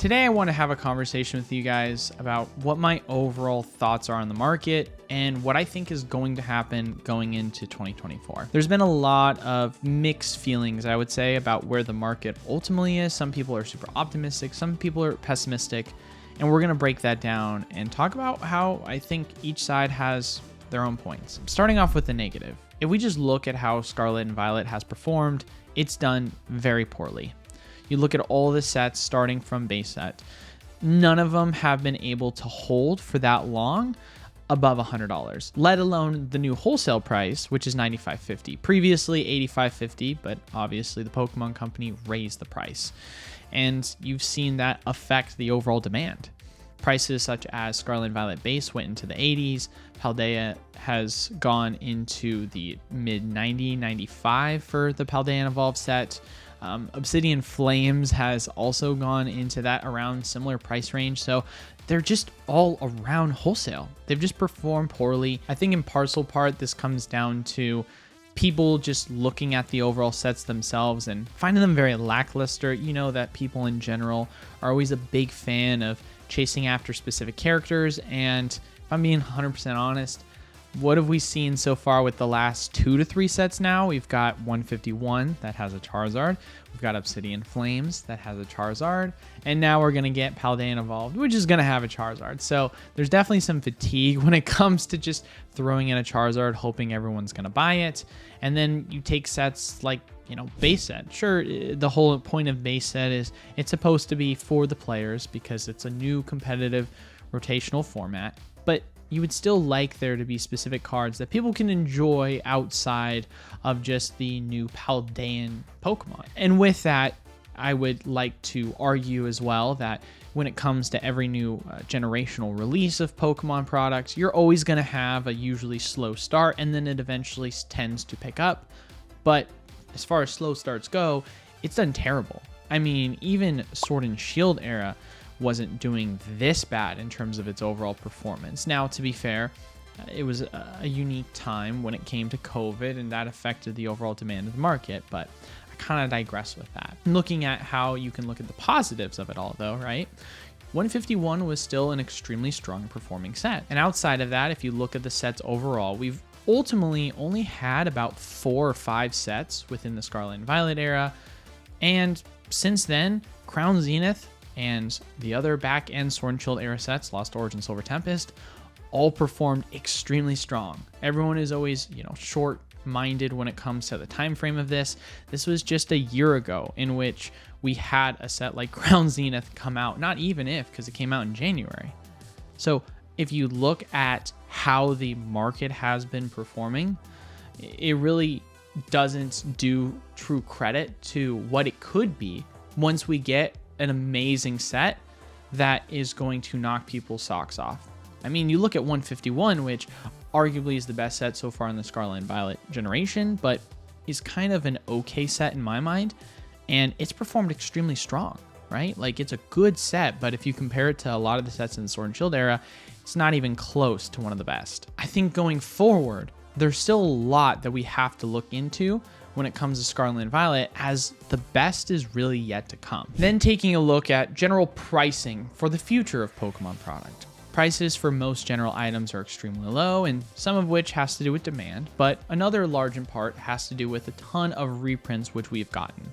Today I want to have a conversation with you guys about what my overall thoughts are on the market and what I think is going to happen going into 2024. There's been a lot of mixed feelings, I would say, about where the market ultimately is. Some people are super optimistic, some people are pessimistic, and we're going to break that down and talk about how I think each side has their own points. Starting off with the negative. If we just look at how Scarlet and Violet has performed, it's done very poorly. You look at all the sets starting from base set. None of them have been able to hold for that long above $100, let alone the new wholesale price, which is $95.50. Previously $85.50, but obviously the Pokemon Company raised the price. And you've seen that affect the overall demand. Prices such as Scarlet and Violet base went into the 80s. Paldea has gone into the mid 90, 95 for the Paldea and Evolved set. Obsidian Flames has also gone into that around similar price range. So they're just all around wholesale. They've just performed poorly. I think in parcel part, this comes down to people just looking at the overall sets themselves and finding them very lackluster. You know that people in general are always a big fan of chasing after specific characters. And if I'm being 100% honest, what have we seen so far with the last 2 to 3 sets now? We've got 151 that has a Charizard. We've got Obsidian Flames that has a Charizard. And now we're going to get Paldea Evolved, which is going to have a Charizard. So there's definitely some fatigue when it comes to just throwing in a Charizard, hoping everyone's going to buy it. And then you take sets like, base set. Sure, the whole point of base set is it's supposed to be for the players because it's a new competitive rotational format. But you would still like there to be specific cards that people can enjoy outside of just the new Paldean Pokemon. And with that, I would like to argue as well that when it comes to every new generational release of Pokemon products, you're always going to have a usually slow start, and then it eventually tends to pick up. But as far as slow starts go, it's done terrible. I mean, even Sword and Shield era wasn't doing this bad in terms of its overall performance. Now, to be fair, it was a unique time when it came to COVID, and that affected the overall demand of the market, but I kind of digress with that. Looking at how you can look at the positives of it all, though, right? 151 was still an extremely strong performing set. And outside of that, if you look at the sets overall, we've ultimately only had about 4 or 5 sets within the Scarlet and Violet era. And since then, Crown Zenith and the other back-end Sword and Shield era sets, Lost Origin, Silver Tempest, all performed extremely strong. Everyone is always, short-minded when it comes to the time frame of this. This was just a year ago in which we had a set like Crown Zenith come out, not even because it came out in January. So if you look at how the market has been performing, it really doesn't do true credit to what it could be once we get an amazing set that is going to knock people's socks off. I mean, you look at 151, which arguably is the best set so far in the Scarlet and Violet generation, but is kind of an okay set in my mind, and it's performed extremely strong, right? Like, it's a good set, but if you compare it to a lot of the sets in the Sword and Shield era, it's not even close to one of the best. I think going forward, there's still a lot that we have to look into when it comes to Scarlet and Violet, as the best is really yet to come. Then taking a look at general pricing for the future of Pokemon product. Prices for most general items are extremely low, and some of which has to do with demand, but another large in part has to do with a ton of reprints which we've gotten.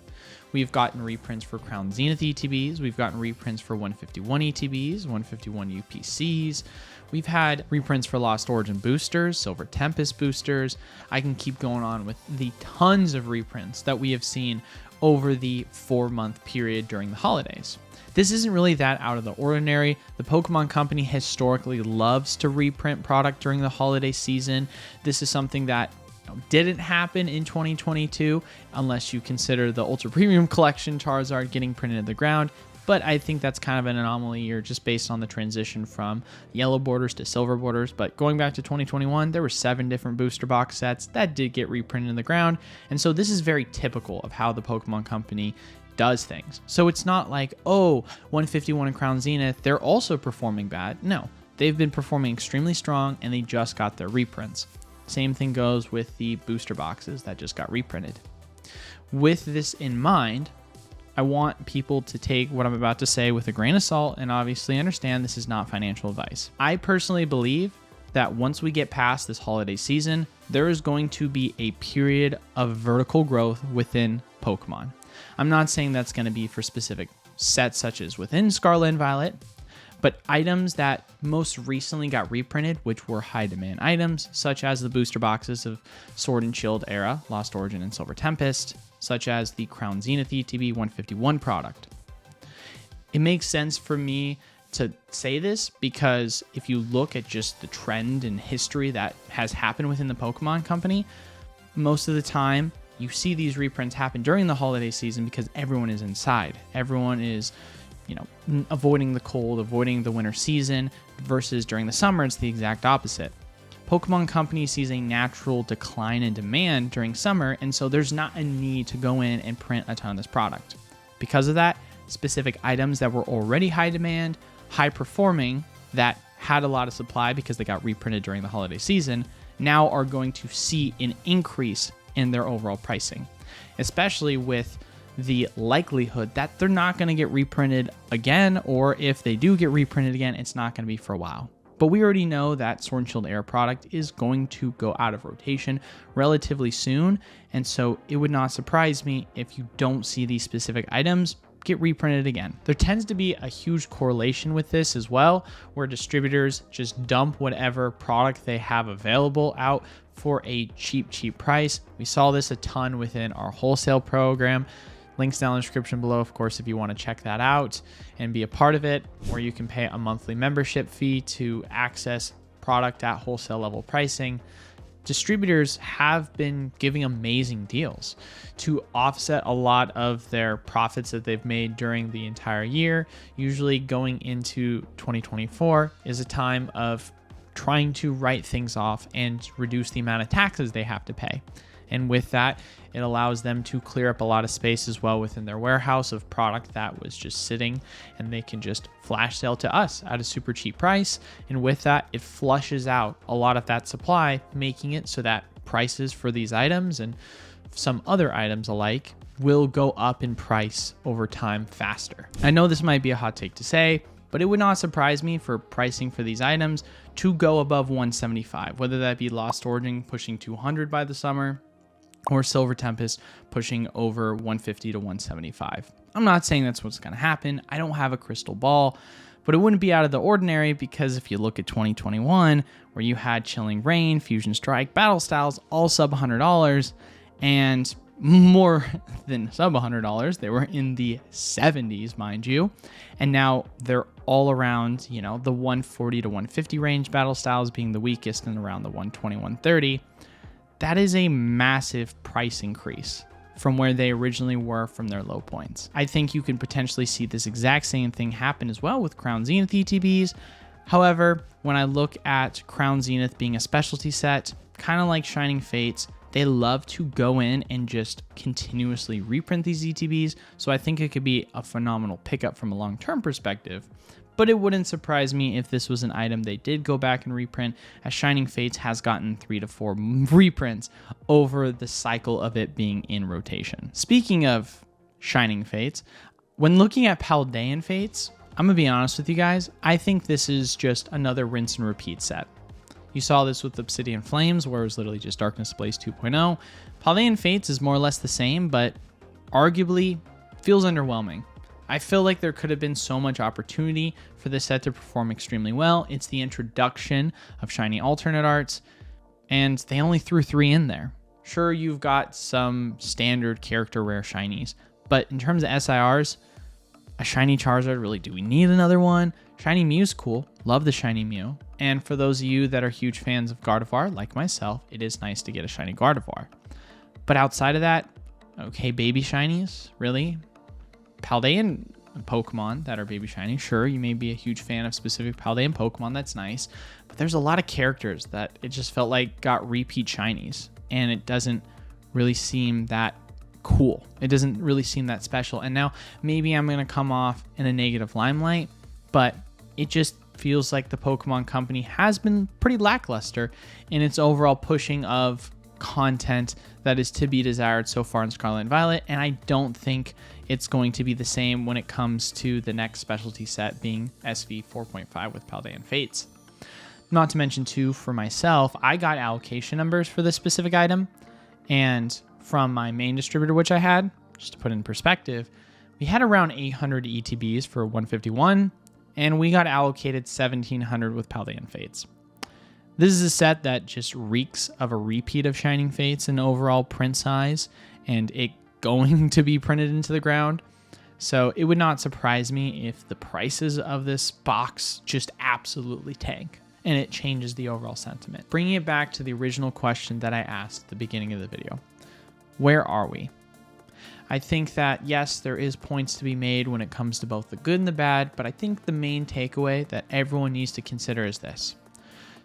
We've gotten reprints for Crown Zenith ETBs, we've gotten reprints for 151 ETBs, 151 UPCs, we've had reprints for Lost Origin boosters, Silver Tempest boosters. I can keep going on with the tons of reprints that we have seen over the 4-month period during the holidays. This isn't really that out of the ordinary. The Pokemon Company historically loves to reprint product during the holiday season. This is something that didn't happen in 2022, unless you consider the Ultra Premium Collection Charizard getting printed in the ground. But I think that's kind of an anomaly year just based on the transition from yellow borders to silver borders. But going back to 2021, there were 7 different booster box sets that did get reprinted in the ground. And so this is very typical of how the Pokemon Company does things. So it's not like, 151 and Crown Zenith, they're also performing bad. No, they've been performing extremely strong, and they just got their reprints. Same thing goes with the booster boxes that just got reprinted. With this in mind, I want people to take what I'm about to say with a grain of salt and obviously understand this is not financial advice. I personally believe that once we get past this holiday season, there is going to be a period of vertical growth within Pokemon. I'm not saying that's going to be for specific sets such as within Scarlet and Violet, but items that most recently got reprinted, which were high demand items, such as the booster boxes of Sword and Shield era, Lost Origin and Silver Tempest, such as the Crown Zenith ETB 151 product. It makes sense for me to say this because if you look at just the trend and history that has happened within the Pokemon company, most of the time you see these reprints happen during the holiday season because everyone is inside. Everyone is, avoiding the cold, avoiding the winter season, versus during the summer, it's the exact opposite. Pokemon Company sees a natural decline in demand during summer, and so there's not a need to go in and print a ton of this product. Because of that, specific items that were already high demand, high performing, that had a lot of supply because they got reprinted during the holiday season, now are going to see an increase in their overall pricing, especially with the likelihood that they're not going to get reprinted again, or if they do get reprinted again, it's not going to be for a while. But we already know that Sword and Shield Air product is going to go out of rotation relatively soon, and so it would not surprise me if you don't see these specific items get reprinted again. There tends to be a huge correlation with this as well, where distributors just dump whatever product they have available out for a cheap price. We saw this a ton within our wholesale program. Links down in the description below, of course, if you want to check that out and be a part of it, or you can pay a monthly membership fee to access product at wholesale level pricing. Distributors have been giving amazing deals to offset a lot of their profits that they've made during the entire year. Usually going into 2024 is a time of trying to write things off and reduce the amount of taxes they have to pay. And with that, it allows them to clear up a lot of space as well within their warehouse of product that was just sitting, and they can just flash sale to us at a super cheap price. And with that, it flushes out a lot of that supply, making it so that prices for these items and some other items alike will go up in price over time faster. I know this might be a hot take to say, but it would not surprise me for pricing for these items to go above 175, whether that be Lost Origin pushing 200 by the summer, or Silver Tempest pushing over 150 to 175. I'm not saying that's what's going to happen. I don't have a crystal ball, but it wouldn't be out of the ordinary because if you look at 2021, where you had Chilling Reign, Fusion Strike, Battle Styles, all sub $100, and more than sub $100, they were in the 70s, mind you, and now they're all around, the 140 to 150 range, Battle Styles being the weakest and around the 120, 130. That is a massive price increase from where they originally were from their low points. I think you can potentially see this exact same thing happen as well with Crown Zenith ETBs. However, when I look at Crown Zenith being a specialty set, kind of like Shining Fates, they love to go in and just continuously reprint these ETBs. So I think it could be a phenomenal pickup from a long-term perspective. But it wouldn't surprise me if this was an item they did go back and reprint, as Shining Fates has gotten 3 to 4 reprints over the cycle of it being in rotation. Speaking of Shining Fates, when looking at Paldean Fates, I'm going to be honest with you guys, I think this is just another rinse and repeat set. You saw this with Obsidian Flames, where it was literally just Darkness Blaze 2.0. Paldean Fates is more or less the same, but arguably feels underwhelming. I feel like there could have been so much opportunity for this set to perform extremely well. It's the introduction of shiny alternate arts, and they only threw 3 in there. Sure, you've got some standard character rare shinies, but in terms of SIRs, a shiny Charizard, really, do we need another one? Shiny Mew's cool. Love the shiny Mew. And for those of you that are huge fans of Gardevoir, like myself, it is nice to get a shiny Gardevoir. But outside of that, okay, baby shinies, really? Paldean Pokemon that are baby shiny, sure, you may be a huge fan of specific Paldean Pokemon, that's nice, but there's a lot of characters that it just felt like got repeat shinies, and it doesn't really seem that cool. It doesn't really seem that special. And now maybe I'm going to come off in a negative limelight, but it just feels like the Pokemon Company has been pretty lackluster in its overall pushing of content that is to be desired so far in Scarlet and Violet, and I don't think it's going to be the same when it comes to the next specialty set being SV 4.5 with Paldean Fates. Not to mention too, for myself, I got allocation numbers for this specific item, and from my main distributor, which I had, just to put in perspective, we had around 800 ETBs for 151, and we got allocated 1700 with Paldean Fates. This is a set that just reeks of a repeat of Shining Fates in overall print size, and it going to be printed into the ground. So it would not surprise me if the prices of this box just absolutely tank, and it changes the overall sentiment. Bringing it back to the original question that I asked at the beginning of the video, where are we? I think that, yes, there is points to be made when it comes to both the good and the bad, but I think the main takeaway that everyone needs to consider is this.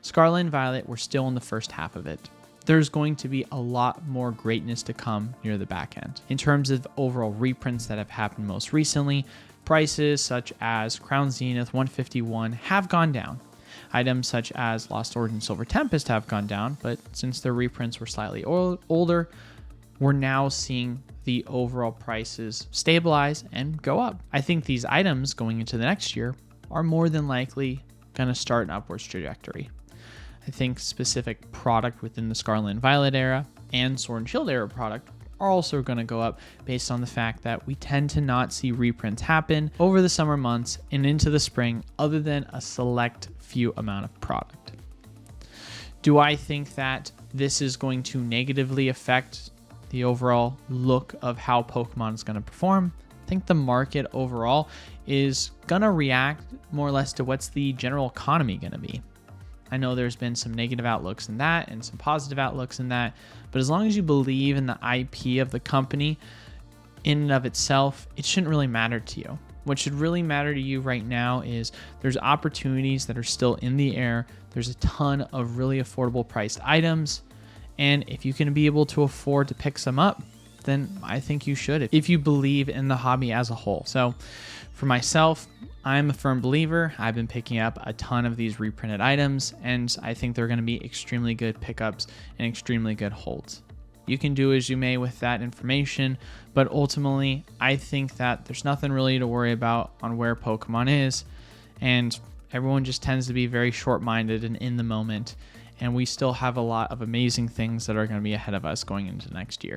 Scarlet and Violet, we're still in the first half of it. There's going to be a lot more greatness to come near the back end. In terms of overall reprints that have happened most recently, prices such as Crown Zenith 151 have gone down. Items such as Lost Origin Silver Tempest have gone down, but since their reprints were slightly older, we're now seeing the overall prices stabilize and go up. I think these items going into the next year are more than likely going to start an upwards trajectory. I think specific product within the Scarlet and Violet era and Sword and Shield era product are also going to go up based on the fact that we tend to not see reprints happen over the summer months and into the spring other than a select few amount of product. Do I think that this is going to negatively affect the overall look of how Pokemon is going to perform? I think the market overall is going to react more or less to what's the general economy going to be. I know there's been some negative outlooks in that and some positive outlooks in that, but as long as you believe in the IP of the company in and of itself, it shouldn't really matter to you. What should really matter to you right now is there's opportunities that are still in the air. There's a ton of really affordable priced items, and if you can be able to afford to pick some up, then I think you should if you believe in the hobby as a whole. So for myself, I'm a firm believer. I've been picking up a ton of these reprinted items, and I think they're going to be extremely good pickups and extremely good holds. You can do as you may with that information, but ultimately, I think that there's nothing really to worry about on where Pokemon is, and everyone just tends to be very short-minded and in the moment, and we still have a lot of amazing things that are going to be ahead of us going into next year.